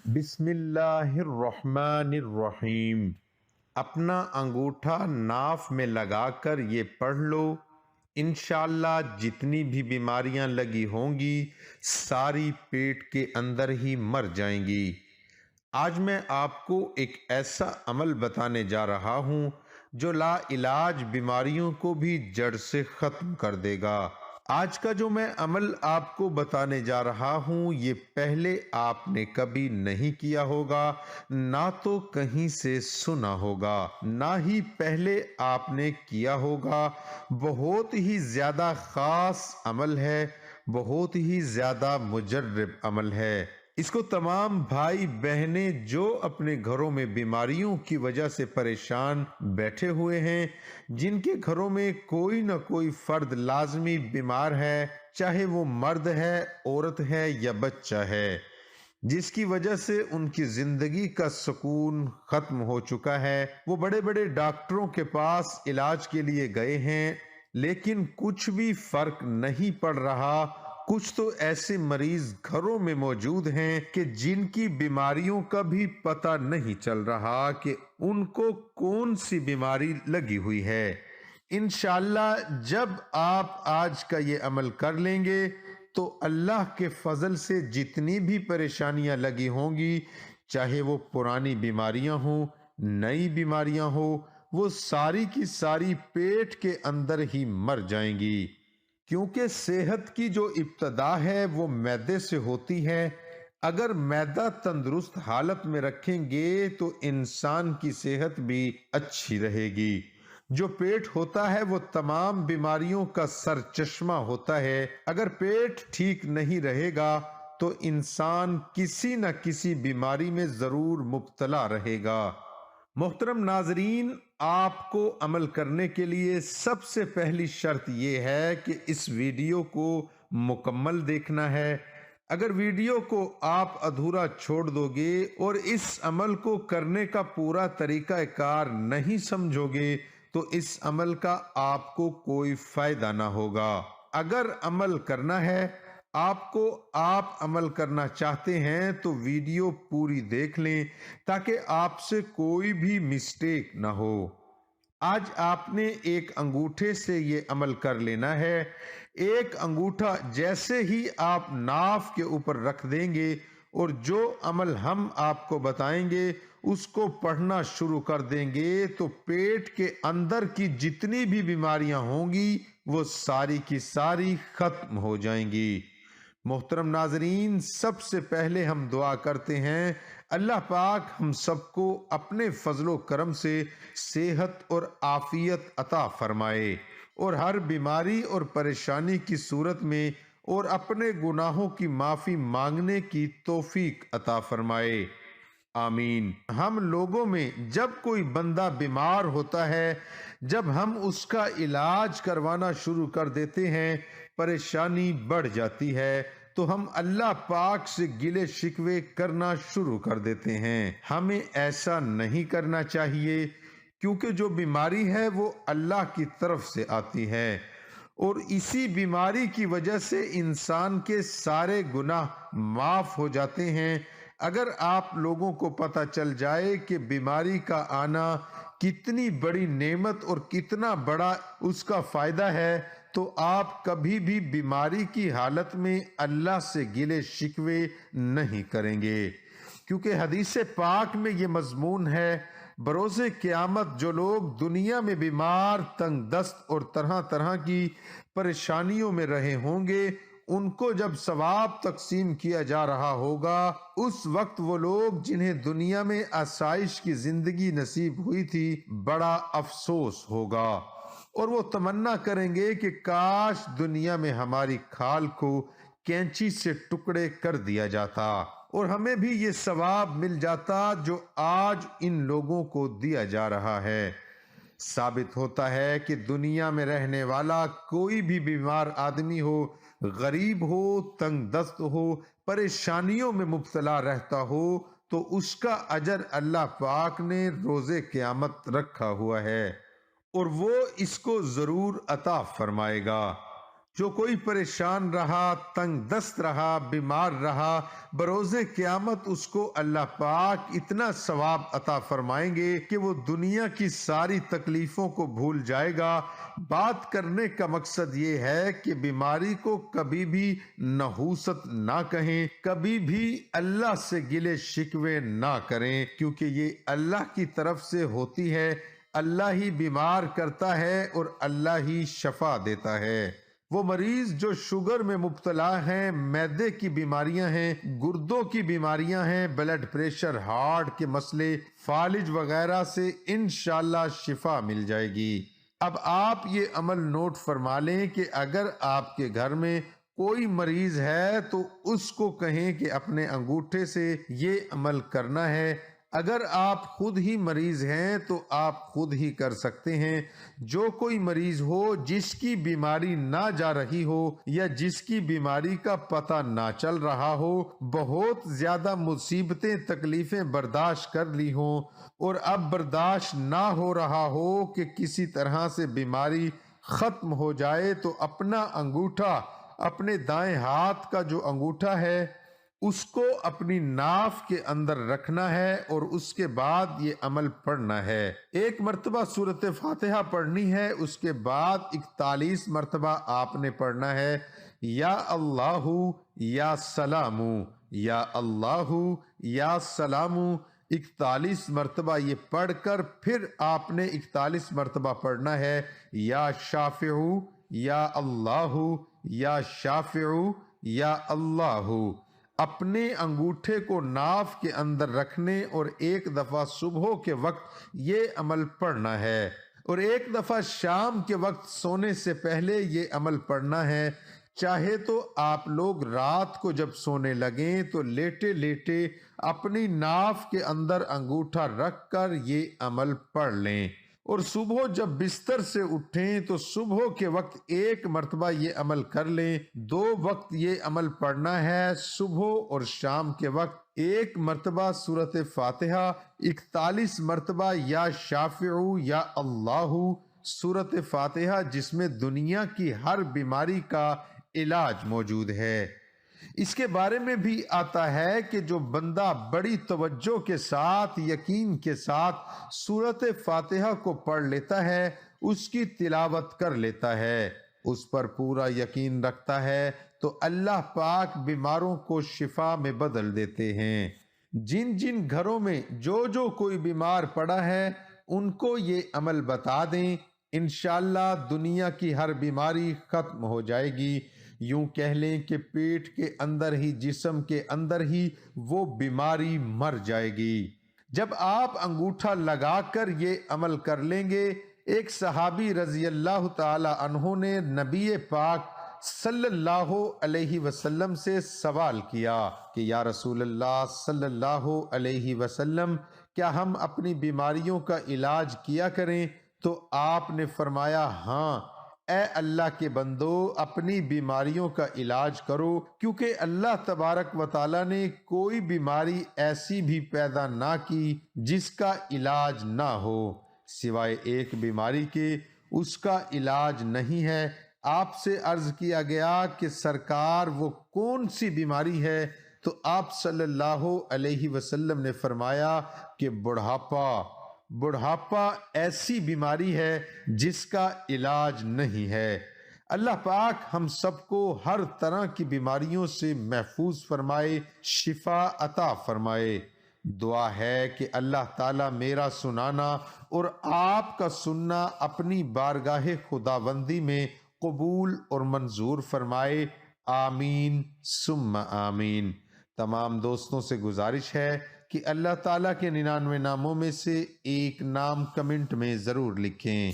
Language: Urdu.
بسم اللہ الرحمن الرحیم۔ اپنا انگوٹھا ناف میں لگا کر یہ پڑھ لو، انشاءاللہ جتنی بھی بیماریاں لگی ہوں گی ساری پیٹ کے اندر ہی مر جائیں گی۔ آج میں آپ کو ایک ایسا عمل بتانے جا رہا ہوں جو لا علاج بیماریوں کو بھی جڑ سے ختم کر دے گا۔ آج کا جو میں عمل آپ کو بتانے جا رہا ہوں یہ پہلے آپ نے کبھی نہیں کیا ہوگا، نہ تو کہیں سے سنا ہوگا، نہ ہی پہلے آپ نے کیا ہوگا۔ بہت ہی زیادہ خاص عمل ہے، بہت ہی زیادہ مجرب عمل ہے۔ اس کو تمام بھائی بہنیں جو اپنے گھروں میں بیماریوں کی وجہ سے پریشان بیٹھے ہوئے ہیں، جن کے گھروں میں کوئی نہ کوئی فرد لازمی بیمار ہے، چاہے وہ مرد ہے، عورت ہے یا بچہ ہے، جس کی وجہ سے ان کی زندگی کا سکون ختم ہو چکا ہے، وہ بڑے بڑے ڈاکٹروں کے پاس علاج کے لیے گئے ہیں لیکن کچھ بھی فرق نہیں پڑ رہا۔ کچھ تو ایسے مریض گھروں میں موجود ہیں کہ جن کی بیماریوں کا بھی پتہ نہیں چل رہا کہ ان کو کون سی بیماری لگی ہوئی ہے۔ انشاءاللہ جب آپ آج کا یہ عمل کر لیں گے تو اللہ کے فضل سے جتنی بھی پریشانیاں لگی ہوں گی، چاہے وہ پرانی بیماریاں ہوں، نئی بیماریاں ہوں، وہ ساری کی ساری پیٹ کے اندر ہی مر جائیں گی، کیونکہ صحت کی جو ابتدا ہے وہ معدے سے ہوتی ہے۔ اگر معدہ تندرست حالت میں رکھیں گے تو انسان کی صحت بھی اچھی رہے گی۔ جو پیٹ ہوتا ہے وہ تمام بیماریوں کا سر چشمہ ہوتا ہے۔ اگر پیٹ ٹھیک نہیں رہے گا تو انسان کسی نہ کسی بیماری میں ضرور مبتلا رہے گا۔ محترم ناظرین، آپ کو عمل کرنے کے لیے سب سے پہلی شرط یہ ہے کہ اس ویڈیو کو مکمل دیکھنا ہے۔ اگر ویڈیو کو آپ ادھورا چھوڑ دو گے اور اس عمل کو کرنے کا پورا طریقہ کار نہیں سمجھو گے تو اس عمل کا آپ کو کوئی فائدہ نہ ہوگا۔ اگر عمل کرنا ہے آپ عمل کرنا چاہتے ہیں تو ویڈیو پوری دیکھ لیں تاکہ آپ سے کوئی بھی مسٹیک نہ ہو۔ آج آپ نے ایک انگوٹھے سے یہ عمل کر لینا ہے۔ ایک انگوٹھا جیسے ہی آپ ناف کے اوپر رکھ دیں گے اور جو عمل ہم آپ کو بتائیں گے اس کو پڑھنا شروع کر دیں گے تو پیٹ کے اندر کی جتنی بھی بیماریاں ہوں گی وہ ساری کی ساری ختم ہو جائیں گی۔ محترم ناظرین، سب سے پہلے ہم دعا کرتے ہیں اللہ پاک ہم سب کو اپنے فضل و کرم سے صحت اور عافیت عطا فرمائے اور ہر بیماری اور پریشانی کی صورت میں اور اپنے گناہوں کی معافی مانگنے کی توفیق عطا فرمائے، آمین۔ ہم لوگوں میں جب کوئی بندہ بیمار ہوتا ہے، جب ہم اس کا علاج کروانا شروع کر دیتے ہیں، پریشانی بڑھ جاتی ہے تو ہم اللہ پاک سے گلے شکوے کرنا شروع کر دیتے ہیں۔ ہمیں ایسا نہیں کرنا چاہیے، کیونکہ جو بیماری ہے وہ اللہ کی طرف سے آتی ہے اور اسی بیماری کی وجہ سے انسان کے سارے گناہ معاف ہو جاتے ہیں۔ اگر آپ لوگوں کو پتہ چل جائے کہ بیماری کا آنا کتنی بڑی نعمت اور کتنا بڑا اس کا فائدہ ہے تو آپ کبھی بھی بیماری کی حالت میں اللہ سے گلے شکوے نہیں کریں گے، کیونکہ حدیث پاک میں یہ مضمون ہے بروز قیامت جو لوگ دنیا میں بیمار، تنگ دست اور طرح طرح کی پریشانیوں میں رہے ہوں گے، ان کو جب ثواب تقسیم کیا جا رہا ہوگا اس وقت وہ لوگ جنہیں دنیا میں آسائش کی زندگی نصیب ہوئی تھی بڑا افسوس ہوگا اور وہ تمنا کریں گے کہ کاش دنیا میں ہماری کھال کو کینچی سے ٹکڑے کر دیا جاتا اور ہمیں بھی یہ ثواب مل جاتا جو آج ان لوگوں کو دیا جا رہا ہے۔ ثابت ہوتا ہے کہ دنیا میں رہنے والا کوئی بھی بیمار آدمی ہو، غریب ہو، تنگ دست ہو، پریشانیوں میں مبتلا رہتا ہو تو اس کا اجر اللہ پاک نے روز قیامت رکھا ہوا ہے اور وہ اس کو ضرور عطا فرمائے گا۔ جو کوئی پریشان رہا، تنگ دست رہا، بیمار رہا، بروز قیامت اس کو اللہ پاک اتنا ثواب عطا فرمائیں گے کہ وہ دنیا کی ساری تکلیفوں کو بھول جائے گا۔ بات کرنے کا مقصد یہ ہے کہ بیماری کو کبھی بھی نحوست نہ کہیں، کبھی بھی اللہ سے گلے شکوے نہ کریں، کیونکہ یہ اللہ کی طرف سے ہوتی ہے۔ اللہ ہی بیمار کرتا ہے اور اللہ ہی شفا دیتا ہے۔ وہ مریض جو شوگر میں مبتلا ہیں، معدے کی بیماریاں ہیں، گردوں کی بیماریاں ہیں، بلڈ پریشر، ہارٹ کے مسئلے، فالج وغیرہ سے انشاءاللہ شفا مل جائے گی۔ اب آپ یہ عمل نوٹ فرما لیں کہ اگر آپ کے گھر میں کوئی مریض ہے تو اس کو کہیں کہ اپنے انگوٹھے سے یہ عمل کرنا ہے۔ اگر آپ خود ہی مریض ہیں تو آپ خود ہی کر سکتے ہیں۔ جو کوئی مریض ہو جس کی بیماری نہ جا رہی ہو یا جس کی بیماری کا پتہ نہ چل رہا ہو، بہت زیادہ مصیبتیں تکلیفیں برداشت کر لی ہوں اور اب برداشت نہ ہو رہا ہو کہ کسی طرح سے بیماری ختم ہو جائے، تو اپنا انگوٹھا، اپنے دائیں ہاتھ کا جو انگوٹھا ہے اس کو اپنی ناف کے اندر رکھنا ہے اور اس کے بعد یہ عمل پڑھنا ہے۔ ایک مرتبہ سورۃ فاتحہ پڑھنی ہے، اس کے بعد 41 مرتبہ آپ نے پڑھنا ہے یا اللہ یا سلام، یا اللہ یا سلام۔ 41 مرتبہ یہ پڑھ کر پھر آپ نے 41 مرتبہ پڑھنا ہے یا شافع، یا اللہ یا شافع، یا اللہ۔ اپنے انگوٹھے کو ناف کے اندر رکھنے اور ایک دفعہ صبح کے وقت یہ عمل پڑھنا ہے اور ایک دفعہ شام کے وقت سونے سے پہلے یہ عمل پڑھنا ہے۔ چاہے تو آپ لوگ رات کو جب سونے لگیں تو لیٹے لیٹے اپنی ناف کے اندر انگوٹھا رکھ کر یہ عمل پڑھ لیں، اور صبح جب بستر سے اٹھیں تو صبح کے وقت ایک مرتبہ یہ عمل کر لیں۔ 2 وقت یہ عمل پڑھنا ہے، صبح اور شام کے وقت۔ ایک مرتبہ سورۃ فاتحہ، 41 مرتبہ یا شافع یا اللہ سورۃ فاتحہ، جس میں دنیا کی ہر بیماری کا علاج موجود ہے۔ اس کے بارے میں بھی آتا ہے کہ جو بندہ بڑی توجہ کے ساتھ، یقین کے ساتھ سورۃ فاتحہ کو پڑھ لیتا ہے، اس کی تلاوت کر لیتا ہے، اس پر پورا یقین رکھتا ہے، تو اللہ پاک بیماروں کو شفا میں بدل دیتے ہیں۔ جن جن گھروں میں جو کوئی بیمار پڑا ہے ان کو یہ عمل بتا دیں، انشاءاللہ دنیا کی ہر بیماری ختم ہو جائے گی۔ یوں کہہ لیں کہ پیٹ کے اندر ہی، جسم کے اندر ہی وہ بیماری مر جائے گی۔ جب آپ انگوٹھا لگا کر یہ عمل کر لیں گے، ایک صحابی رضی اللہ تعالی عنہ نے نبی پاک صلی اللہ علیہ وسلم سے سوال کیا کہ یا رسول اللہ صلی اللہ علیہ وسلم، کیا ہم اپنی بیماریوں کا علاج کیا کریں؟ تو آپ نے فرمایا ہاں، اے اللہ کے بندو، اپنی بیماریوں کا علاج کرو، کیونکہ اللہ تبارک و تعالیٰ نے کوئی بیماری ایسی بھی پیدا نہ کی جس کا علاج نہ ہو، سوائے ایک بیماری کے، اس کا علاج نہیں ہے۔ آپ سے عرض کیا گیا کہ سرکار وہ کون سی بیماری ہے؟ تو آپ صلی اللہ علیہ وسلم نے فرمایا کہ بڑھاپا ایسی بیماری ہے جس کا علاج نہیں ہے۔ اللہ پاک ہم سب کو ہر طرح کی بیماریوں سے محفوظ فرمائے، شفا عطا فرمائے۔ دعا ہے کہ اللہ تعالیٰ میرا سنانا اور آپ کا سننا اپنی بارگاہ خداوندی میں قبول اور منظور فرمائے، آمین ثم آمین۔ تمام دوستوں سے گزارش ہے کہ اللہ تعالیٰ کے 99 ناموں میں سے ایک نام کمنٹ میں ضرور لکھیں۔